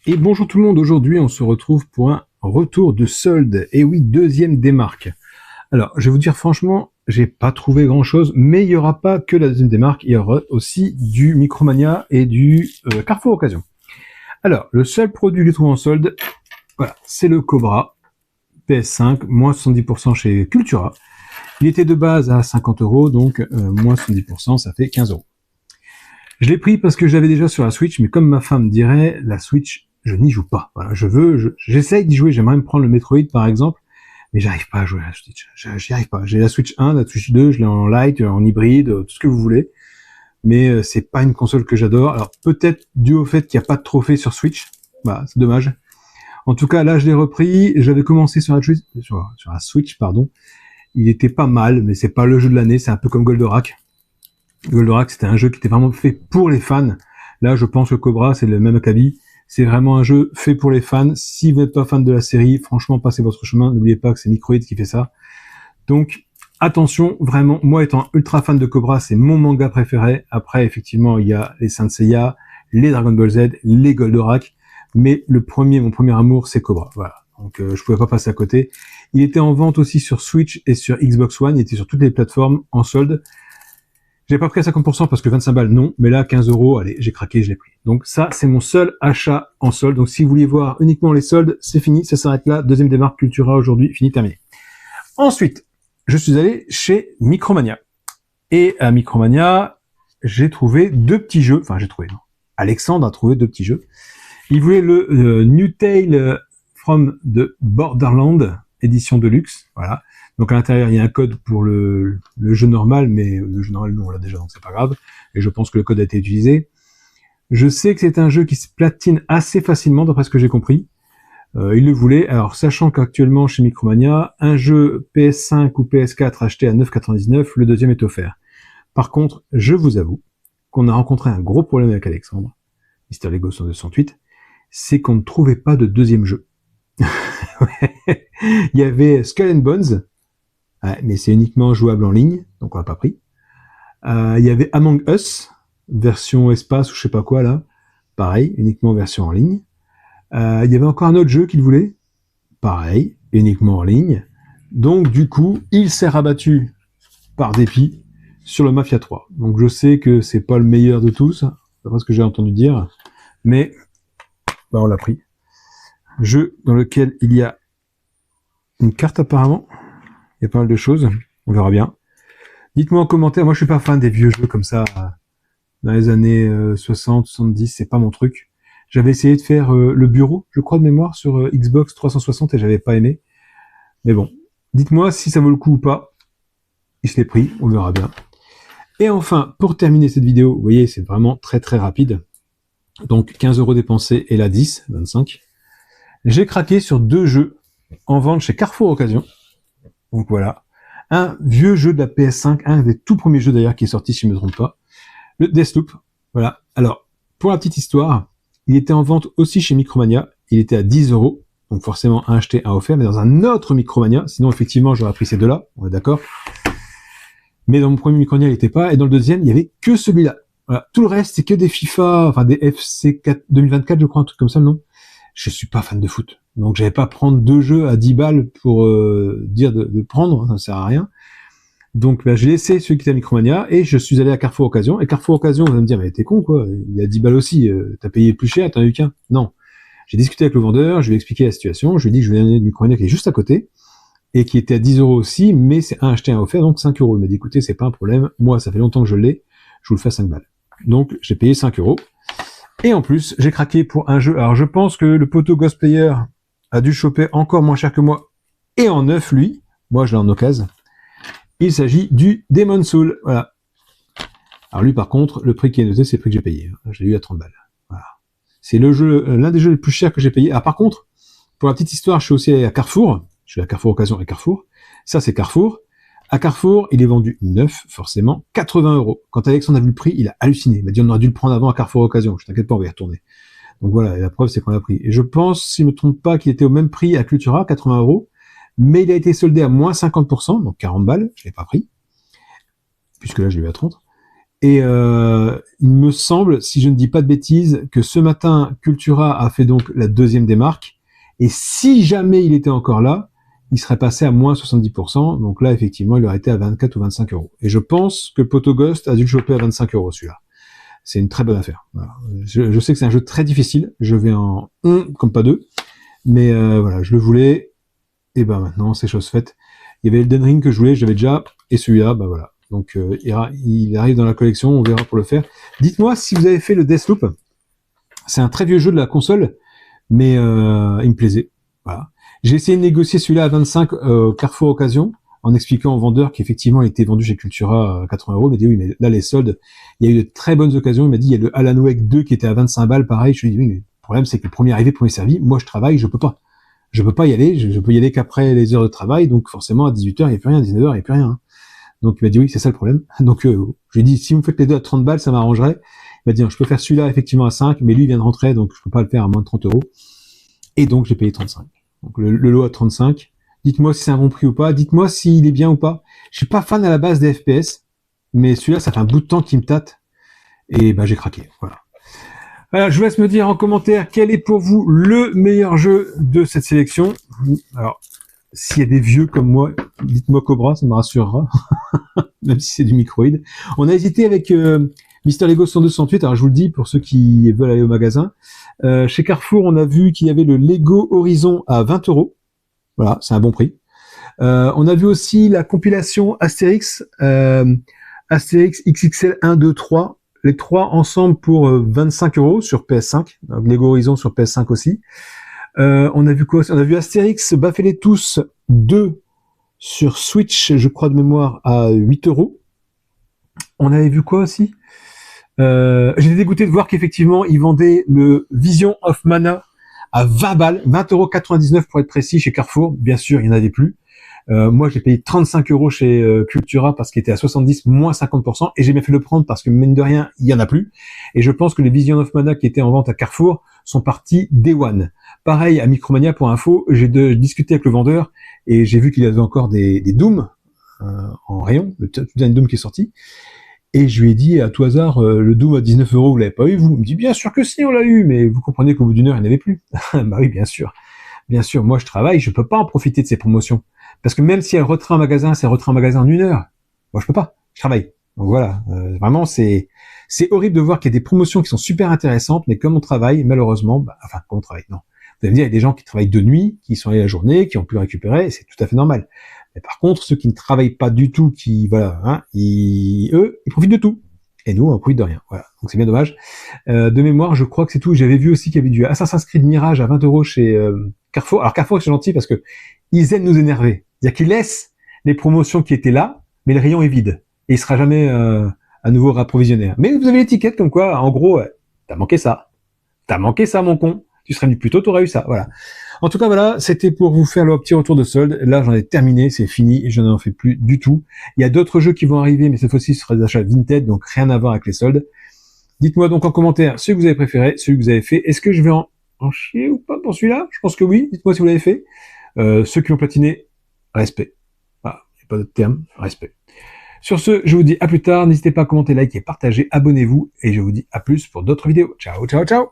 Et bonjour tout le monde, aujourd'hui on se retrouve pour un retour de solde, et oui, deuxième démarque. Alors, je vais vous dire franchement, j'ai pas trouvé grand chose, mais il y aura pas que la deuxième démarque, il y aura aussi du Micromania et du Carrefour Occasion. Alors, le seul produit que je trouve en solde, voilà, c'est le Cobra PS5, moins 70% chez Cultura. Il était de base à 50 €, donc moins 70%, ça fait 15 €. Je l'ai pris parce que je l'avais déjà sur la Switch, mais comme ma femme dirait, la Switch, je n'y joue pas. Voilà, j'essaye d'y jouer, j'aimerais me prendre le Metroid par exemple, mais j'arrive pas à jouer à la Switch. J'y arrive pas. J'ai la Switch 1, la Switch 2, je l'ai en light, en hybride, tout ce que vous voulez, mais c'est pas une console que j'adore. Alors peut-être dû au fait qu'il n'y a pas de trophée sur Switch, bah c'est dommage. En tout cas, là je l'ai repris, j'avais commencé sur la Switch, pardon. Il était pas mal, mais c'est pas le jeu de l'année, c'est un peu comme Goldorak. Goldorak, c'était un jeu qui était vraiment fait pour les fans. Là, je pense que Cobra, c'est le même acabit. C'est vraiment un jeu fait pour les fans. Si vous n'êtes pas fan de la série, franchement, passez votre chemin. N'oubliez pas que c'est Microïd qui fait ça. Donc, attention, vraiment, moi étant ultra fan de Cobra, c'est mon manga préféré. Après, effectivement, il y a les Saint Seiya, les Dragon Ball Z, les Goldorak. Mais mon premier amour, c'est Cobra. Voilà. Donc, je pouvais pas passer à côté. Il était en vente aussi sur Switch et sur Xbox One. Il était sur toutes les plateformes en solde. J'ai pas pris à 50% parce que 25 balles, non. Mais là, 15 €, allez, j'ai craqué, je l'ai pris. Donc ça, c'est mon seul achat en solde. Donc si vous voulez voir uniquement les soldes, c'est fini, ça s'arrête là. Deuxième démarque Cultura aujourd'hui, fini, terminé. Ensuite, je suis allé chez Micromania. Et à Micromania, j'ai trouvé deux petits jeux. Enfin, non. Alexandre a trouvé deux petits jeux. Il voulait le New Tale from the Borderland, édition de luxe. Voilà. Donc à l'intérieur, il y a un code pour le jeu normal, mais le jeu normal, nous on l'a déjà, donc c'est pas grave. Et je pense que le code a été utilisé. Je sais que c'est un jeu qui se platine assez facilement, d'après ce que j'ai compris. Il le voulait. Alors, sachant qu'actuellement, chez Micromania, un jeu PS5 ou PS4 acheté à 9,99, le deuxième est offert. Par contre, je vous avoue qu'on a rencontré un gros problème avec Alexandre, Mister Lego 168, c'est qu'on ne trouvait pas de deuxième jeu. Il y avait Skull and Bones, mais c'est uniquement jouable en ligne, donc on l'a pas pris. Il y avait Among Us, version espace ou je sais pas quoi là, pareil, uniquement version en ligne. Il y avait encore un autre jeu qu'il voulait, pareil, uniquement en ligne. Donc du coup, il s'est rabattu par dépit sur le Mafia 3. Donc je sais que c'est pas le meilleur de tous, d'après ce que j'ai entendu dire, mais bah, on l'a pris. Jeu dans lequel il y a une carte apparemment. Il y a pas mal de choses, on verra bien. Dites-moi en commentaire, moi je suis pas fan des vieux jeux comme ça, dans les années 60, 70, c'est pas mon truc. J'avais essayé de faire le bureau, je crois de mémoire, sur Xbox 360 et j'avais pas aimé. Mais bon, dites-moi si ça vaut le coup ou pas. Je l'ai pris, on verra bien. Et enfin, pour terminer cette vidéo, vous voyez, c'est vraiment très très rapide. Donc 15 € dépensés et là 10, 25. J'ai craqué sur deux jeux en vente chez Carrefour Occasion. Donc voilà, un vieux jeu de la PS5, un des tout premiers jeux d'ailleurs qui est sorti si je ne me trompe pas, le Deathloop. Voilà. Alors, pour la petite histoire, il était en vente aussi chez Micromania, il était à 10 €, donc forcément un acheté, un offert, mais dans un autre Micromania, sinon effectivement j'aurais pris ces deux-là, on est d'accord. Mais dans mon premier Micromania il n'était pas, et dans le deuxième il n'y avait que celui-là. Voilà. Tout le reste c'est que des FIFA, enfin des FC 2024 je crois, un truc comme ça, non. Je suis pas fan de foot. Donc j'allais pas prendre deux jeux à 10 balles pour dire de prendre, ça sert à rien. Donc bah, j'ai laissé celui qui était à Micromania et je suis allé à Carrefour Occasion. Et Carrefour Occasion, vous allez me dire, mais t'es con quoi, il y a 10 balles aussi, t'as payé plus cher, t'en as eu qu'un. Non. J'ai discuté avec le vendeur, je lui ai expliqué la situation, je lui ai dit que je venais de Micromania qui est juste à côté, et qui était à 10 € aussi, mais c'est un acheté, un offert, donc 5 €. Il m'a dit, écoutez, c'est pas un problème, moi ça fait longtemps que je l'ai, je vous le fais à 5 balles. Donc j'ai payé 5 €. Et en plus, j'ai craqué pour un jeu. Alors, je pense que le poteau Ghost Player a dû choper encore moins cher que moi. Et en neuf, lui. Moi, je l'ai en occasion. Il s'agit du Demon's Souls. Voilà. Alors, lui, par contre, le prix qui est noté, c'est le prix que j'ai payé. Je l'ai eu à 30 balles. Voilà. C'est le jeu, l'un des jeux les plus chers que j'ai payé. Ah, par contre, pour la petite histoire, je suis aussi allé à Carrefour. Je suis à Carrefour Occasion et Carrefour. Ça, c'est Carrefour. À Carrefour, il est vendu neuf, forcément, 80 €. Quand Alexandre a vu le prix, il a halluciné. Il m'a dit, on aurait dû le prendre avant à Carrefour Occasion. Je t'inquiète pas, on va y retourner. Donc voilà, et la preuve, c'est qu'on l'a pris. Et je pense, si je me trompe pas, qu'il était au même prix à Cultura, 80 €. Mais il a été soldé à moins 50%, donc 40 balles. Je l'ai pas pris. Puisque là, je l'ai eu à 30. Et il me semble, si je ne dis pas de bêtises, que ce matin, Cultura a fait donc la deuxième démarque. Et si jamais il était encore là, il serait passé à moins 70%. Donc là, effectivement, il aurait été à 24 ou 25 euros. Et je pense que Potoghost a dû le choper à 25 euros, celui-là. C'est une très bonne affaire. Voilà. Je sais que c'est un jeu très difficile. Je vais en 1 comme pas 2. Mais voilà, je le voulais. Et ben maintenant, c'est chose faite. Il y avait Elden Ring que je voulais, j'avais déjà. Et celui-là, ben voilà. Donc il arrive dans la collection, on verra pour le faire. Dites-moi si vous avez fait le Deathloop. C'est un très vieux jeu de la console, mais il me plaisait. Voilà. J'ai essayé de négocier celui-là à 25 Carrefour Occasion, en expliquant au vendeur qu'effectivement il était vendu chez Cultura à 80 euros. Il m'a dit oui, mais là les soldes, il y a eu de très bonnes occasions. Il m'a dit il y a le Alan Wake 2 qui était à 25 balles, pareil. Je lui ai dit oui, mais le problème c'est que le premier arrivé, premier servi. Moi je travaille, je peux pas. Je peux pas y aller, je peux y aller qu'après les heures de travail, donc forcément à 18h il n'y a plus rien, à 19h il n'y a plus rien. Hein. Donc il m'a dit oui, c'est ça le problème. Donc je lui ai dit si vous me faites les deux à 30 balles, ça m'arrangerait. Il m'a dit je peux faire celui-là effectivement à 5, mais lui il vient de rentrer, donc je peux pas le faire à moins de 30 euros. Et donc j'ai payé 35. Donc le lot à 35. Dites-moi si c'est un bon prix ou pas. Dites-moi s'il est bien ou pas. Je suis pas fan à la base des FPS, mais celui-là ça fait un bout de temps qu'il me tâte. Et ben j'ai craqué. Voilà. Voilà, je vous laisse me dire en commentaire quel est pour vous le meilleur jeu de cette sélection. Alors, s'il y a des vieux comme moi, dites-moi Cobra, ça me rassurera, même si c'est du microïde. On a hésité avec Mister Lego 102-108, alors je vous le dis pour ceux qui veulent aller au magasin. Chez Carrefour, on a vu qu'il y avait le Lego Horizon à 20 euros. Voilà, c'est un bon prix. On a vu aussi la compilation Astérix, Astérix XXL 1, 2, 3. Les trois ensemble pour 25 euros sur PS5. Donc Lego Horizon sur PS5 aussi. On a vu quoi? On a vu Astérix Baffez-les tous 2 sur Switch, je crois de mémoire, à 8 euros. On avait vu quoi aussi? J'étais dégoûté de voir qu'effectivement, ils vendaient le Vision of Mana à 20 balles, 20,99 € pour être précis chez Carrefour. Bien sûr, il n'y en avait plus. Moi, j'ai payé 35 euros chez Cultura parce qu'il était à 70, moins 50%, et j'ai bien fait le prendre parce que, mine de rien, il y en a plus. Et je pense que les Vision of Mana qui étaient en vente à Carrefour sont partis Day One. Pareil, à Micromania, pour info, j'ai discuté avec le vendeur et j'ai vu qu'il avait encore des Doom en rayon, le dernier Doom qui est sorti. Et je lui ai dit, à tout hasard, le Doom à 19 euros, vous l'avez pas eu, vous? Il me dit, bien sûr que si, on l'a eu, mais vous comprenez qu'au bout d'une heure, il n'y en avait plus. Bah oui, bien sûr. Bien sûr, moi je travaille, je peux pas en profiter de ces promotions. Parce que même si elle retrait un magasin, c'est retrait un magasin en 1 heure. Moi je peux pas, je travaille. Donc voilà, vraiment c'est horrible de voir qu'il y a des promotions qui sont super intéressantes, mais comme on travaille, malheureusement, enfin comme on travaille, non. Vous allez me dire, il y a des gens qui travaillent de nuit, qui sont allés la journée, qui ont pu récupérer, c'est tout à fait normal. Mais par contre, ceux qui ne travaillent pas du tout, qui voilà, hein, eux, ils profitent de tout. Et nous, on profite de rien. Voilà. Donc c'est bien dommage. De mémoire, je crois que c'est tout. J'avais vu aussi qu'il y avait du Assassin's Creed Mirage à 20 euros chez Carrefour. Alors Carrefour, c'est gentil parce que ils aiment nous énerver. C'est-à-dire qu'ils laissent les promotions qui étaient là, mais le rayon est vide. Et il sera jamais à nouveau rapprovisionné. Mais vous avez l'étiquette comme quoi, en gros, t'as manqué ça. T'as manqué ça, mon con. Tu serais venu plus tôt, t'aurais eu ça. Voilà. En tout cas, voilà, c'était pour vous faire le petit retour de solde. Là, j'en ai terminé, c'est fini, et je n'en fais plus du tout. Il y a d'autres jeux qui vont arriver, mais cette fois-ci, ce sera des achats Vinted, donc rien à voir avec les soldes. Dites-moi donc en commentaire celui que vous avez préféré, celui que vous avez fait. Est-ce que je vais en chier ou pas pour celui-là? Je pense que oui. Dites-moi si vous l'avez fait. Ceux qui l'ont platiné, respect. Voilà, il n'y a pas d'autre terme, respect. Sur ce, je vous dis à plus tard. N'hésitez pas à commenter, liker, partager, abonnez-vous, et je vous dis à plus pour d'autres vidéos. Ciao, ciao, ciao!